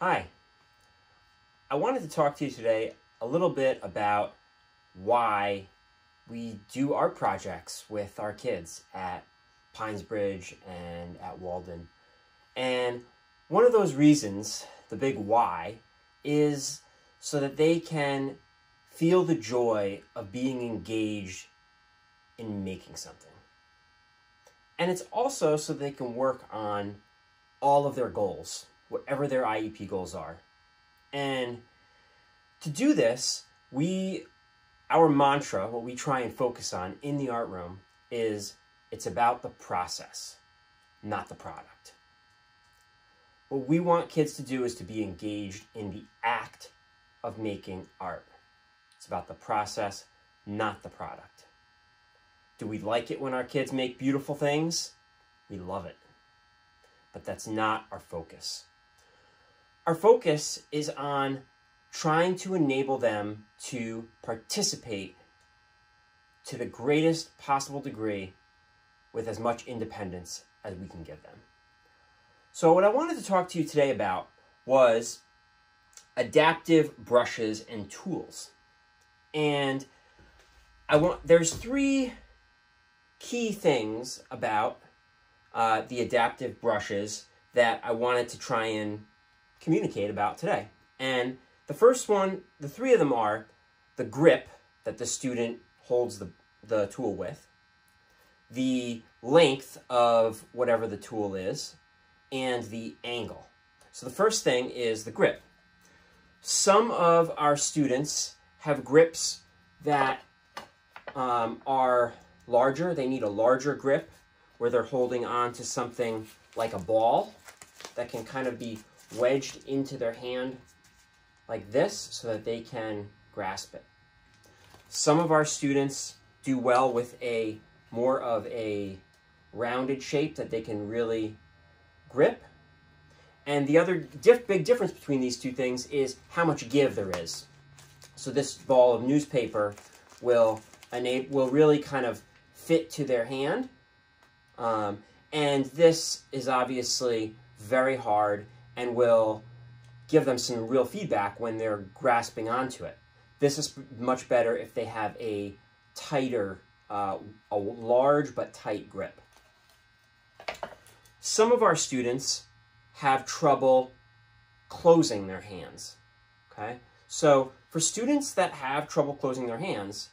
Hi, I wanted to talk to you today a little bit about why we do art projects with our kids at Pinesbridge and at Walden. And one of those reasons, the big why, is so that they can feel the joy of being engaged in making something. And it's also so they can work on all of their goals, whatever their IEP goals are. And to do this, our mantra, what we try and focus on in the art room is it's about the process, not the product. What we want kids to do is to be engaged in the act of making art. It's about the process, not the product. Do we like it when our kids make beautiful things? We love it. But that's not our focus. Our focus is on trying to enable them to participate to the greatest possible degree with as much independence as we can give them. So what I wanted to talk to you today about was adaptive brushes and tools. And there's three key things about the adaptive brushes that I wanted to try and communicate about today. And the first one, the three of them are the grip that the student holds the tool with, the length of whatever the tool is, and the angle. So the first thing is the grip. Some of our students have grips that are larger. They need a larger grip where they're holding on to something like a ball that can kind of be wedged into their hand like this so that they can grasp it. Some of our students do well with more of a rounded shape that they can really grip. And the other big difference between these two things is how much give there is. So this ball of newspaper will really kind of fit to their hand. And this is obviously very hard and will give them some real feedback when they're grasping onto it. This is much better if they have a tighter, a large but tight grip. Some of our students have trouble closing their hands, okay? So for students that have trouble closing their hands,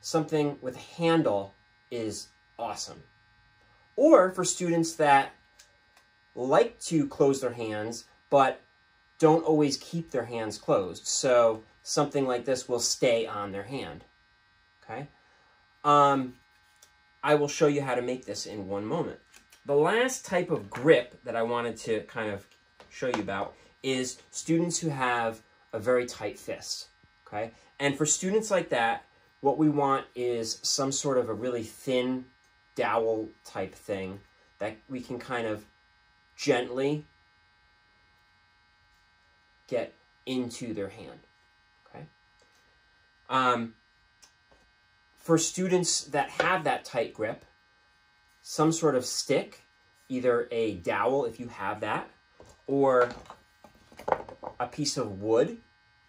something with a handle is awesome. Or for students that like to close their hands, but don't always keep their hands closed. So something like this will stay on their hand, okay? I will show you how to make this in one moment. The last type of grip that I wanted to kind of show you about is students who have a very tight fist, okay? And for students like that, what we want is some sort of a really thin dowel type thing that we can kind of gently get into their hand, okay? For students that have that tight grip, some sort of stick, either a dowel if you have that, or a piece of wood.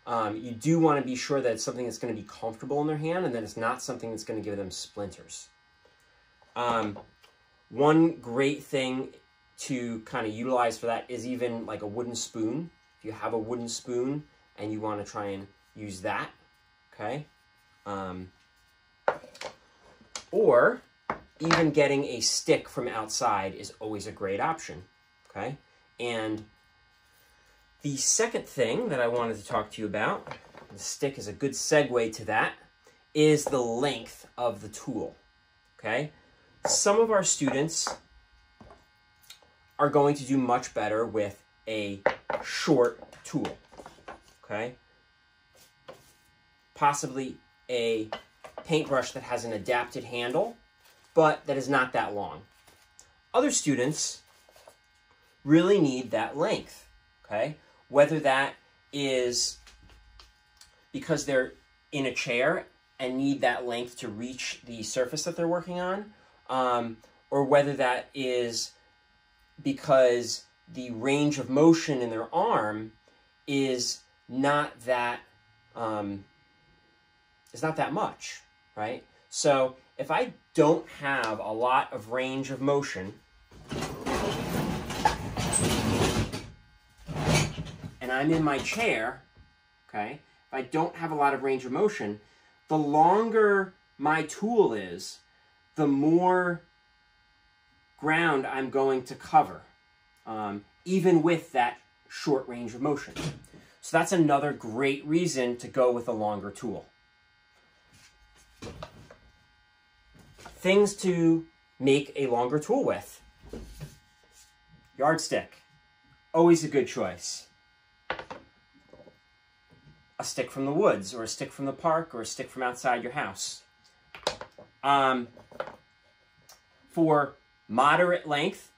You do want to be sure that it's something that's going to be comfortable in their hand and that it's not something that's going to give them splinters. One great thing to kind of utilize for that is even like a wooden spoon. If you have a wooden spoon and you want to try and use that, okay? Or even getting a stick from outside is always a great option, okay? And the second thing that I wanted to talk to you about, the stick is a good segue to that, is the length of the tool, okay? Some of our students are going to do much better with a short tool, okay? Possibly a paintbrush that has an adapted handle, but that is not that long. Other students really need that length, okay? Whether that is because they're in a chair and need that length to reach the surface that they're working on, or whether that is because the range of motion in their arm is not that much, right? So if I don't have a lot of range of motion, and I'm in my chair, okay, if I don't have a lot of range of motion, the longer my tool is, the more ground I'm going to cover, even with that short range of motion. So that's another great reason to go with a longer tool. Things to make a longer tool with. Yardstick, always a good choice. A stick from the woods, or a stick from the park, or a stick from outside your house. For moderate length,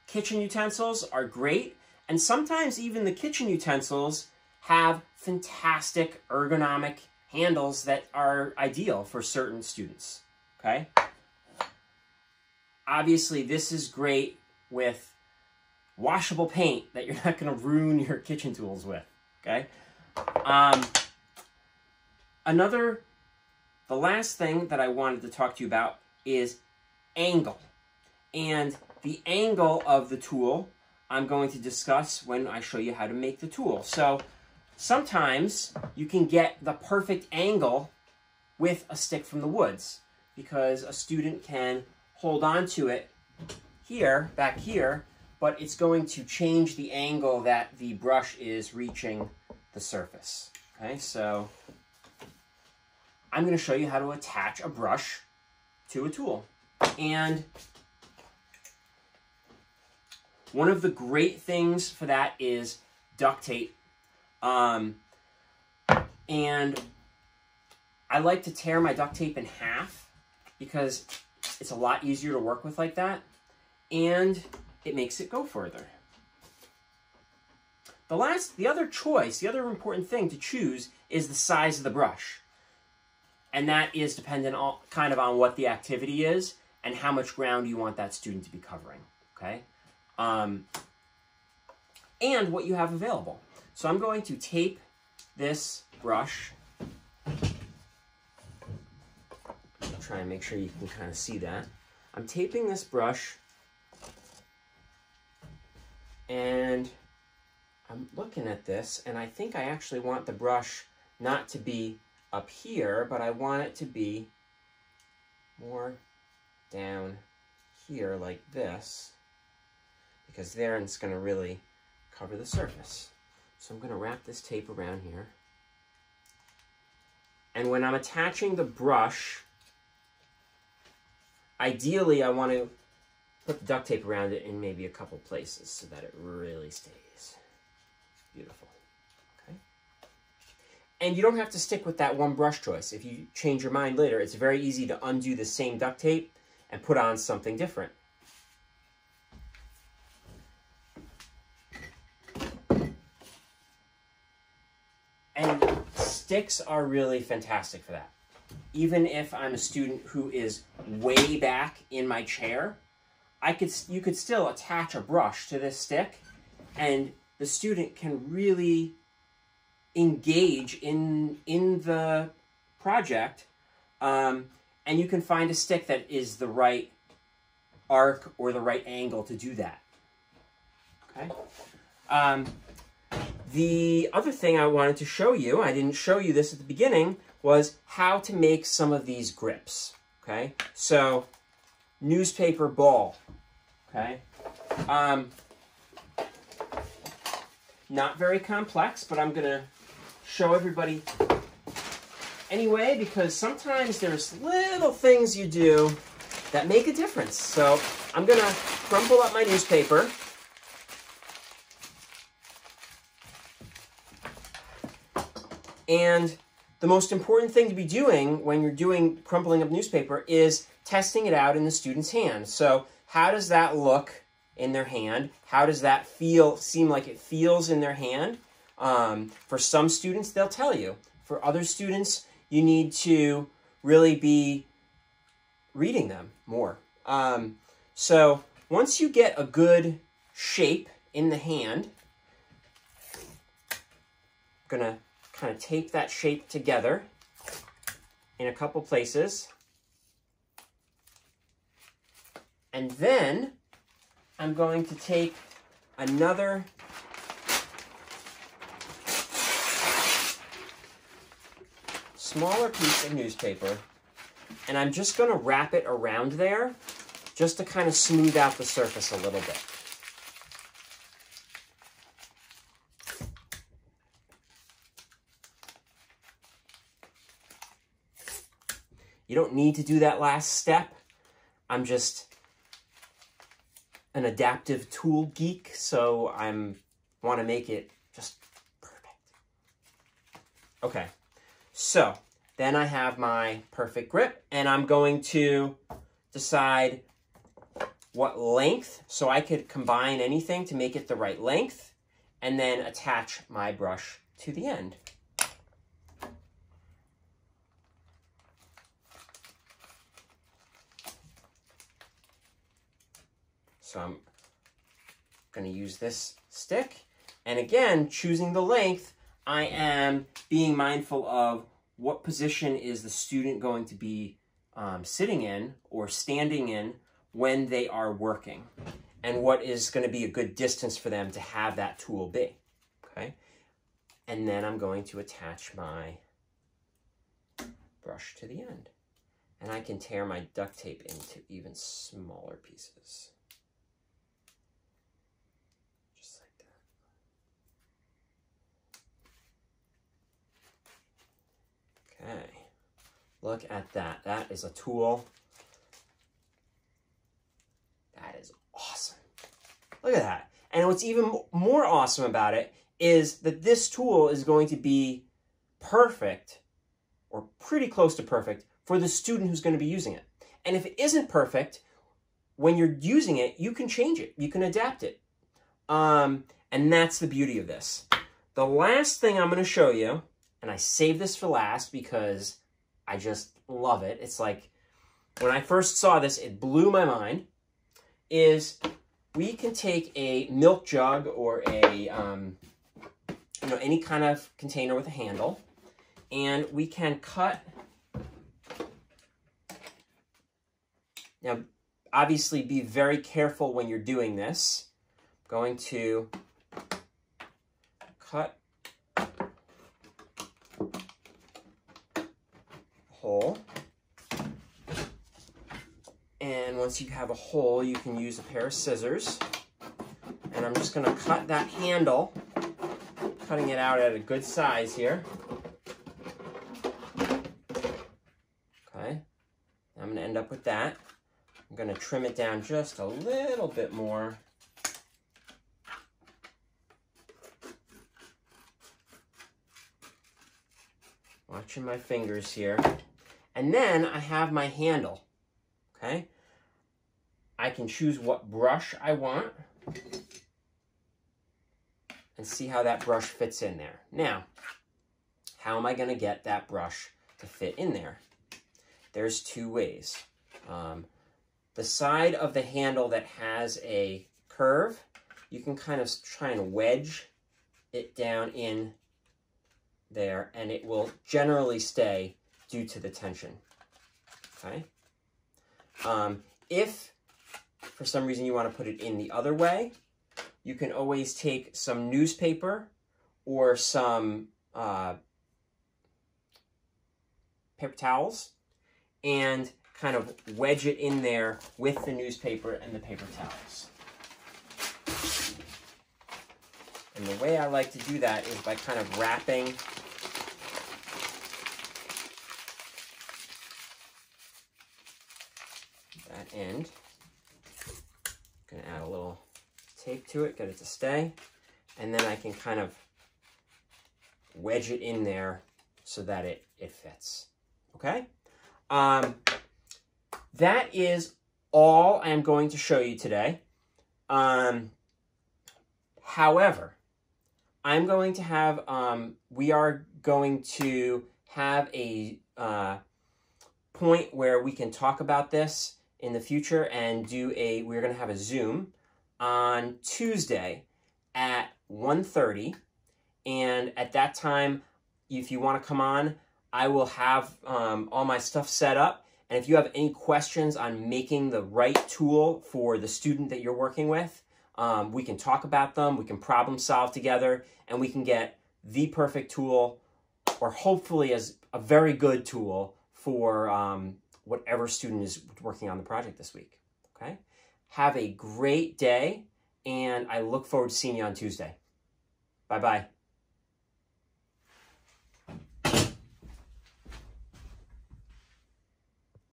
kitchen utensils are great, and sometimes even the kitchen utensils have fantastic ergonomic handles that are ideal for certain students, okay? Obviously, this is great with washable paint that you're not going to ruin your kitchen tools with, okay? The last thing that I wanted to talk to you about is angle. And the angle of the tool I'm going to discuss when I show you how to make the tool. So sometimes you can get the perfect angle with a stick from the woods, because a student can hold on to it here, back here, but it's going to change the angle that the brush is reaching the surface. Okay, so I'm going to show you how to attach a brush to a tool. And one of the great things for that is duct tape. And I like to tear my duct tape in half because it's a lot easier to work with like that, and it makes it go further. The other choice, the other important thing to choose is the size of the brush. And that is dependent on, kind of on what the activity is and how much ground you want that student to be covering, okay? And what you have available. So I'm going to tape this brush. Try and make sure you can kind of see that. I'm taping this brush, and I'm looking at this, and I think I actually want the brush not to be up here, but I want it to be more down here like this, because there it's going to really cover the surface. So I'm going to wrap this tape around here. And when I'm attaching the brush, ideally I want to put the duct tape around it in maybe a couple places so that it really stays beautiful. Okay? And you don't have to stick with that one brush choice. If you change your mind later, it's very easy to undo the same duct tape and put on something different. And sticks are really fantastic for that. Even if I'm a student who is way back in my chair, you could still attach a brush to this stick, and the student can really engage in the project, and you can find a stick that is the right arc or the right angle to do that. Okay. The other thing I wanted to show you, I didn't show you this at the beginning, was how to make some of these grips. Okay, so newspaper ball. Okay, not very complex, but I'm gonna show everybody anyway, because sometimes there's little things you do that make a difference. So I'm gonna crumple up my newspaper. And the most important thing to be doing when you're doing crumpling up newspaper is testing it out in the student's hand. So how does that look in their hand? How does that seem like it feels in their hand? For some students, they'll tell you. For other students, you need to really be reading them more. So once you get a good shape in the hand. I'm gonna kind of tape that shape together in a couple places. And then I'm going to take another smaller piece of newspaper, and I'm just going to wrap it around there just to kind of smooth out the surface a little bit. You don't need to do that last step. I'm just an adaptive tool geek, so I want to make it just perfect. Okay, so then I have my perfect grip, and I'm going to decide what length, so I could combine anything to make it the right length, and then attach my brush to the end. So I'm going to use this stick. And again, choosing the length, I am being mindful of what position is the student going to be sitting in or standing in when they are working, and what is going to be a good distance for them to have that tool be. Okay? And then I'm going to attach my brush to the end. And I can tear my duct tape into even smaller pieces. Okay, look at that. That is a tool. That is awesome. Look at that. And what's even more awesome about it is that this tool is going to be perfect, or pretty close to perfect, for the student who's going to be using it. And if it isn't perfect, when you're using it, you can change it. You can adapt it. And that's the beauty of this. The last thing I'm going to show you, and I saved this for last because I just love it. It's like, when I first saw this, it blew my mind, is we can take a milk jug or a, any kind of container with a handle, and we can cut. Now, obviously be very careful when you're doing this. I'm going to cut hole, and once you have a hole, you can use a pair of scissors, and I'm just going to cut that handle, cutting it out at a good size here. Okay, I'm going to end up with that. I'm going to trim it down just a little bit more. Watching my fingers here. And then I have my handle, okay? I can choose what brush I want and see how that brush fits in there. Now, how am I going to get that brush to fit in there? There's two ways. The side of the handle that has a curve, you can kind of try and wedge it down in there, and it will generally stay due to the tension. Okay? If for some reason you want to put it in the other way, you can always take some newspaper or some paper towels and kind of wedge it in there with the newspaper and the paper towels. And the way I like to do that is by kind of wrapping that end. I'm going to add a little tape to it, get it to stay, and then I can kind of wedge it in there so that it fits. Okay? That is all I'm going to show you today. However, I'm going to have, we are going to have a point where we can talk about this in the future and we're going to have a Zoom on Tuesday at 1:30. And at that time, if you want to come on, I will have all my stuff set up. And if you have any questions on making the right tool for the student that you're working with, we can talk about them, we can problem solve together, and we can get the perfect tool, or hopefully as a very good tool for whatever student is working on the project this week, okay? Have a great day, and I look forward to seeing you on Tuesday. Bye-bye.